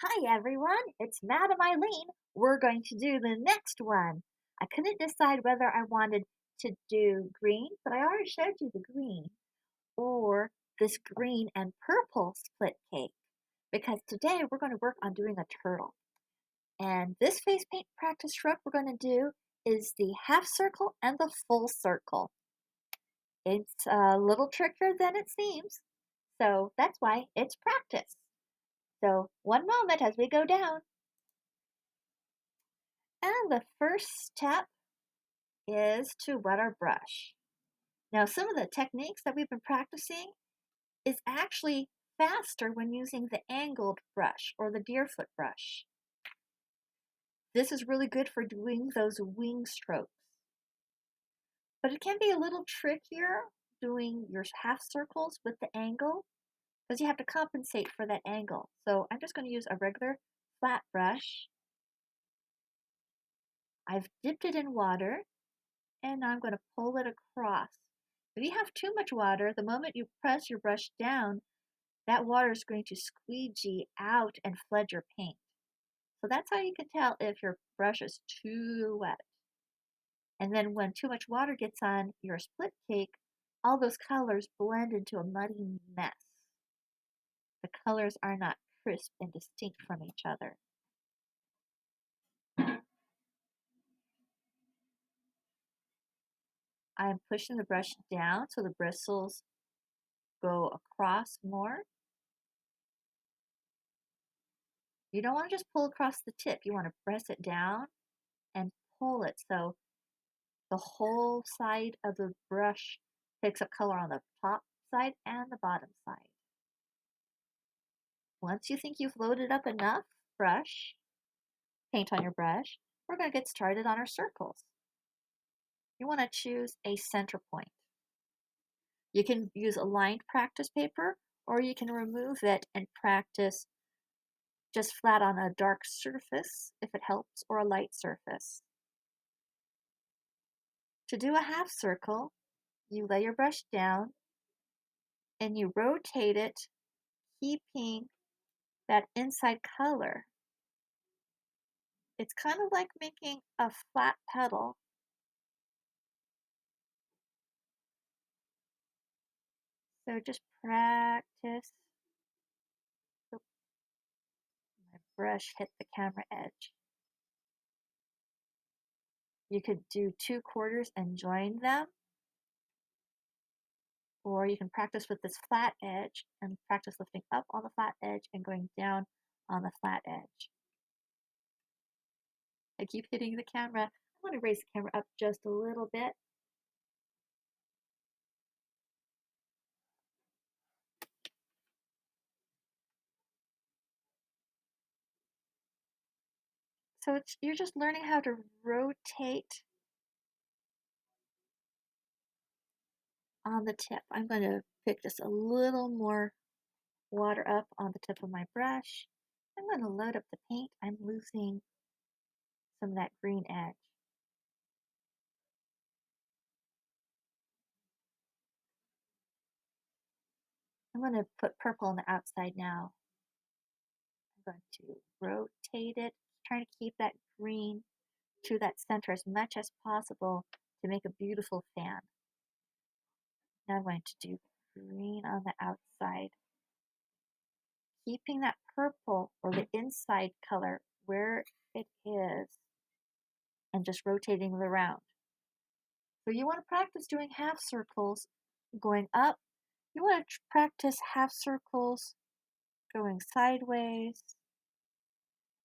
Hi everyone, it's Madam Eileen. We're going to do the next one. I couldn't decide whether I wanted to do green, but I already showed you the green, or this green and purple split cake, because today we're going to work on doing a turtle. And this face paint practice stroke we're going to do is the half circle and the full circle. It's a little trickier than it seems, so that's why it's practice. So one moment as we go down. And the first step is to wet our brush. Now, some of the techniques that we've been practicing is actually faster when using the angled brush or the Deerfoot brush. This is really good for doing those wing strokes. But it can be a little trickier doing your half circles with the angle because you have to compensate for that angle. So I'm just going to use a regular flat brush. I've dipped it in water and I'm going to pull it across. If you have too much water, the moment you press your brush down, that water is going to squeegee out and flood your paint. So that's how you can tell if your brush is too wet. And then when too much water gets on your split cake, all those colors blend into a muddy mess. The colors are not crisp and distinct from each other. I'm pushing the brush down so the bristles go across more. You don't want to just pull across the tip. You want to press it down and pull it so the whole side of the brush picks up color on the top side and the bottom side. Once you think you've loaded up enough paint on your brush, we're going to get started on our circles. You want to choose a center point. You can use a lined practice paper or you can remove it and practice just flat on a dark surface if it helps, or a light surface. To do a half circle, you lay your brush down and you rotate it, keeping that inside color. It's kind of like making a flat petal. So just practice. Oop, my brush hit the camera edge. You could do 2/4 and join them, or you can practice with this flat edge and practice lifting up on the flat edge and going down on the flat edge. I keep hitting the camera. I want to raise the camera up just a little bit. So you're just learning how to rotate on the tip. I'm going to pick just a little more water up on the tip of my brush. I'm going to load up the paint. I'm losing some of that green edge. I'm going to put purple on the outside now. I'm going to rotate it, trying to keep that green to that center as much as possible to make a beautiful fan. Now I'm going to do green on the outside, keeping that purple or the inside color where it is and just rotating it around. So you want to practice doing half circles going up. You want to practice half circles going sideways.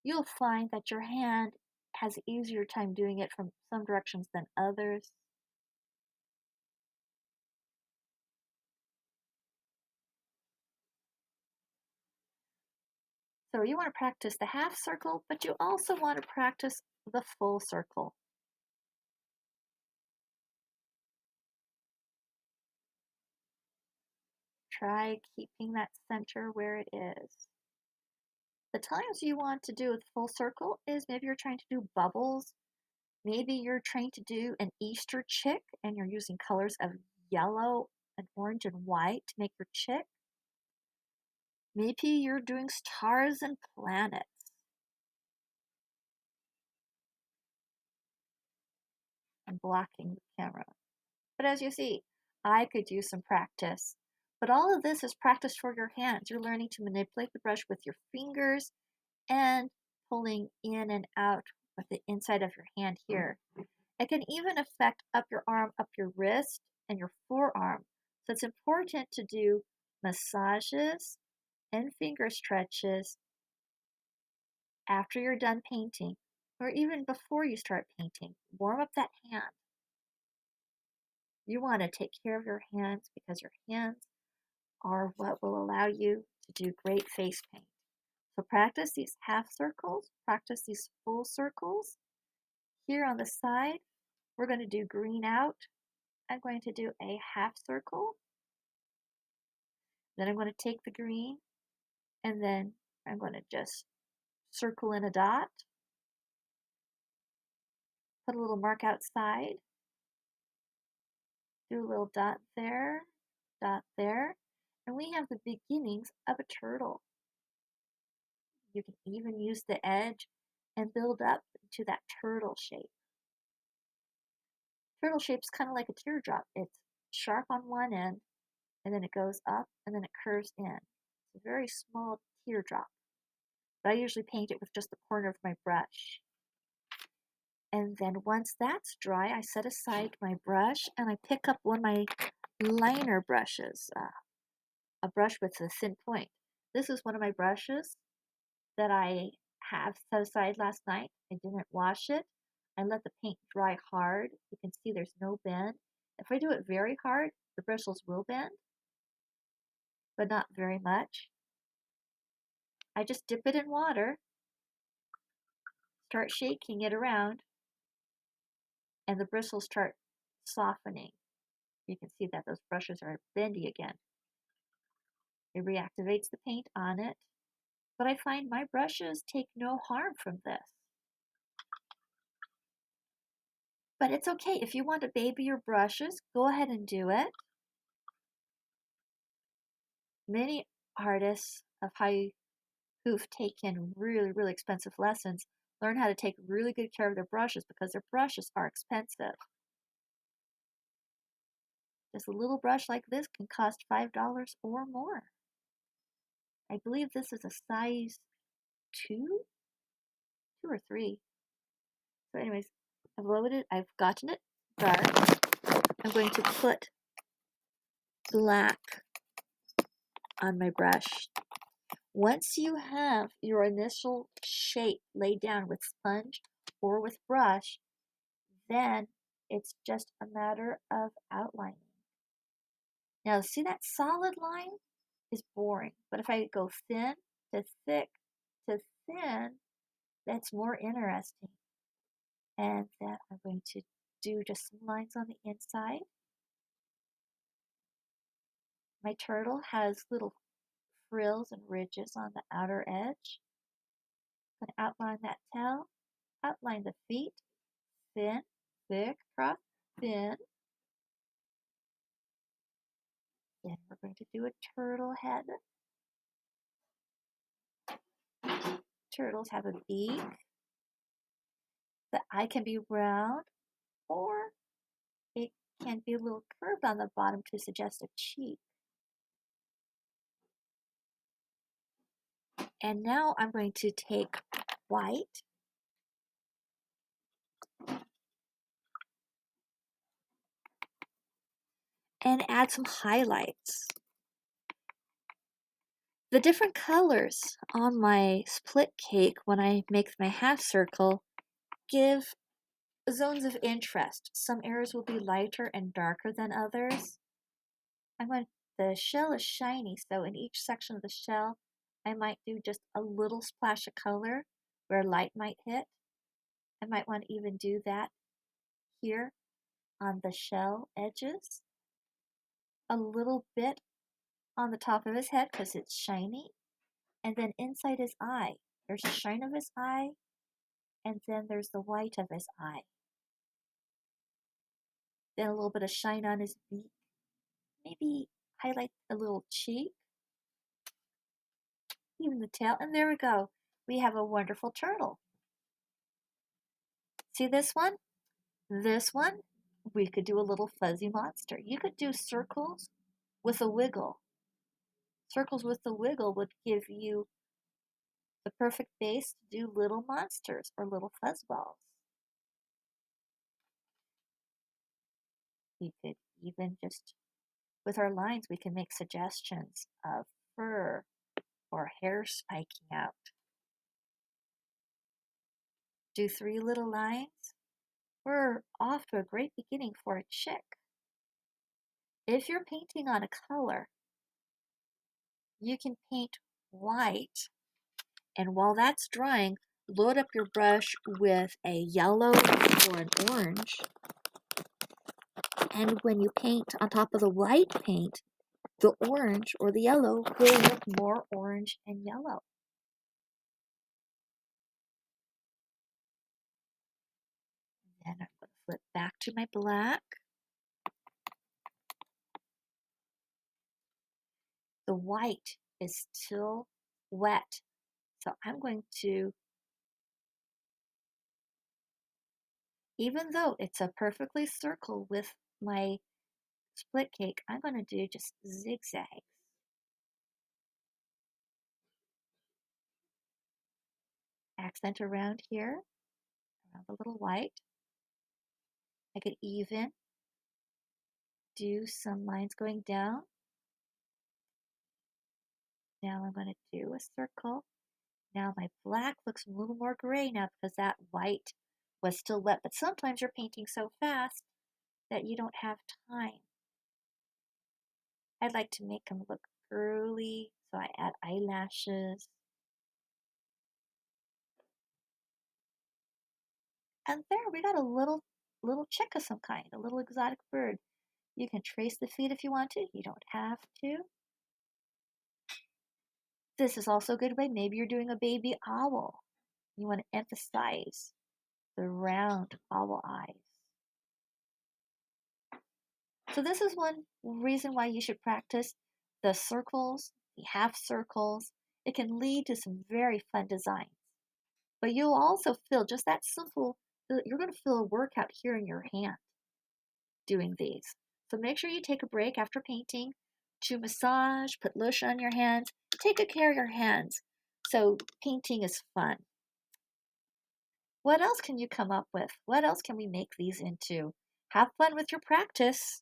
You'll find that your hand has an easier time doing it from some directions than others. So you want to practice the half circle, but you also want to practice the full circle. Try keeping that center where it is. The times you want to do a full circle is maybe you're trying to do bubbles. Maybe you're trying to do an Easter chick and you're using colors of yellow and orange and white to make your chick. Maybe you're doing stars and planets. I'm blocking the camera. But as you see, I could use some practice. But all of this is practice for your hands. You're learning to manipulate the brush with your fingers and pulling in and out with the inside of your hand here. It can even affect up your arm, up your wrist, and your forearm. So it's important to do massages and finger stretches after you're done painting, or even before you start painting. Warm up that hand. You want to take care of your hands because your hands are what will allow you to do great face paint. So practice these half circles, practice these full circles. Here on the side, we're going to do green out. I'm going to do a half circle. Then I'm going to take the green and then I'm going to just circle in a dot. Put a little mark outside. Do a little dot there, and we have the beginnings of a turtle. You can even use the edge and build up to that turtle shape. Turtle shape's kind of like a teardrop. It's sharp on one end, and then it goes up, and then it curves in. It's a very small teardrop. But I usually paint it with just the corner of my brush. And then once that's dry, I set aside my brush, and I pick up one of my liner brushes, a brush with a thin point. This is one of my brushes that I have set aside last night. I didn't wash it. I let the paint dry hard. You can see there's no bend. If I do it very hard, the bristles will bend, but not very much. I just dip it in water, start shaking it around, and the bristles start softening. You can see that those brushes are bendy again. It reactivates the paint on it, but I find my brushes take no harm from this. But it's okay. If you want to baby your brushes, go ahead and do it. Many artists who've taken really, really expensive lessons learn how to take really good care of their brushes because their brushes are expensive. Just a little brush like this can cost $5 or more. I believe this is a size 2? 2 or 3. So anyways, I've gotten it dark. I'm going to put black on my brush. Once you have your initial shape laid down with sponge or with brush, then it's just a matter of outlining. Now, see that solid line is boring, but if I go thin to thick to thin, that's more interesting. And then I'm going to do just some lines on the inside. My turtle has little frills and ridges on the outer edge. I'm going to outline that tail, outline the feet, thin, thick, across, thin. Then we're going to do a turtle head. Turtles have a beak. The eye can be round or it can be a little curved on the bottom to suggest a cheek. And now I'm going to take white and add some highlights. The different colors on my split cake when I make my half circle give zones of interest. Some areas will be lighter and darker than others. The shell is shiny, so in each section of the shell, I might do just a little splash of color where light might hit. I might want to even do that here on the shell edges. A little bit on the top of his head because it's shiny. And then inside his eye, there's a shine of his eye, and then there's the white of his eye. Then a little bit of shine on his beak. Maybe highlight a little cheek. even the tail, and there we go. We have a wonderful turtle. See this one? This one, we could do a little fuzzy monster. You could do circles with a wiggle. Circles with the wiggle would give you the perfect base to do little monsters or little fuzzballs. We could even just, with our lines, we can make suggestions of fur or hair spiking out. Do 3 little lines. We're off to a great beginning for a chick. If you're painting on a color, you can paint white, and while that's drying, load up your brush with a yellow or an orange. And when you paint on top of the white paint, the orange or the yellow will look more orange and yellow. And then I'm going to flip back to my black. The white is still wet, so I'm going to, even though it's a perfectly circle with my split cake, I'm going to do just zigzags. Accent around here, around the little white. I could even do some lines going down. Now I'm going to do a circle. Now my black looks a little more gray now because that white was still wet, but sometimes you're painting so fast that you don't have time. I'd like to make them look girly, so I add eyelashes. And there, we got a little chick of some kind, a little exotic bird. You can trace the feet if you want to. You don't have to. This is also a good way. Maybe you're doing a baby owl. You want to emphasize the round owl eyes. So this is one reason why you should practice the circles, the half circles. It can lead to some very fun designs. But you'll also feel just that simple, you're going to feel a workout here in your hand doing these. So make sure you take a break after painting to massage, put lotion on your hands, take good care of your hands. So painting is fun. What else can you come up with? What else can we make these into? Have fun with your practice.